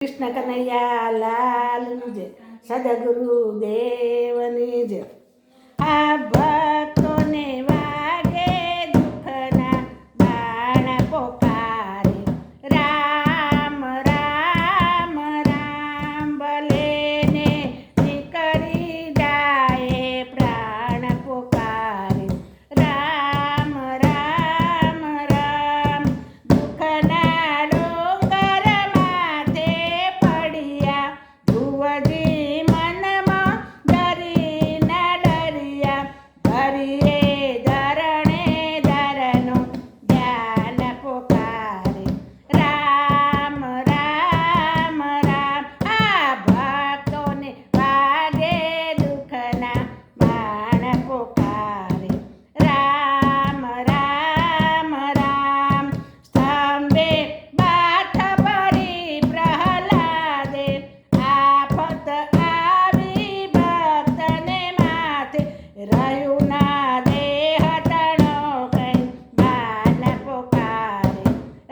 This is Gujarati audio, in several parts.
કૃષ્ણ કનૈયા લાલની જય, સદગુરુ દેવની જય. આ ભક્તોને વાગે દુઃખના બાણ પોકારે, રામ રામ રામ ભલે ને નીકળી જાય પ્રાણ પોકારે, રામ રામ રામ. દુઃખના ડોંગર માથે પડ્યા, ધુવજી મનમાં ડરી ન ડર્યા, ધરીએ ધરણે ધરનું ધ્યાન પોકારે, રામ રામ રામ. આ ભક્તોને વાગે દુઃખના બાણ પોકારે, રામ રામ રામ. સ્તંભે બાથ ભરી પ્રહલાદે, આફત આવી ભક્તને માથે, રહ્યું ના દેહ તણો કઈ બાન પોકારે,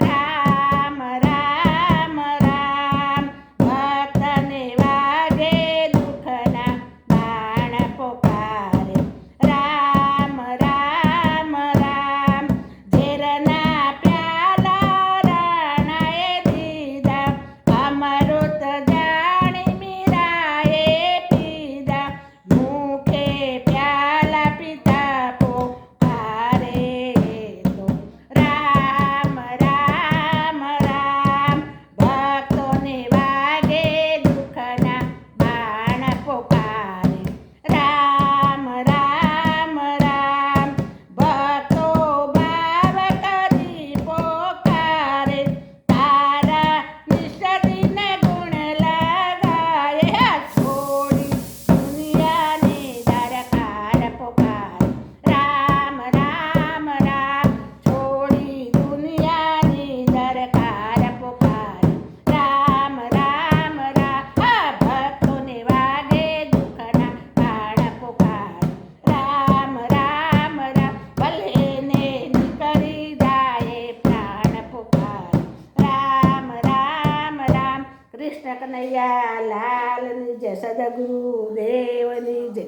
રામ રામ રામ. ભક્તને વાગે દુઃખના બાણ પોકારે, રામ રામ રામ. ઝેરના પ્યાલા રાણાએ દીધા, અમૃત જાણી મીરાએ પીધા, મુખે પ્યાલા પીતા પોકારે તો, રામ રામ રામ. ભક્તોને વાગે દુઃખના બાણ પોકારે, રામ રામ રામ. ભક્તો ભાવ કરી પોકારે, તારા નિષદિન ગુણ લગાય, છોડી દુનિયાની દરકાર પોકારે, રામ રામ રામ. છોડી દુનિયાની દરકાર પોકારે, રામ રામ રામ. આ ભક્તોને વાગે દુઃખના બાણ પોકારે, રામ રામ રામ. ભલે ને નીકળી જાય પ્રાણ પોકારે, રામ રામ રામ. કૃષ્ણ કનૈયા લાલની જય, સદગુરુ દેવની જય.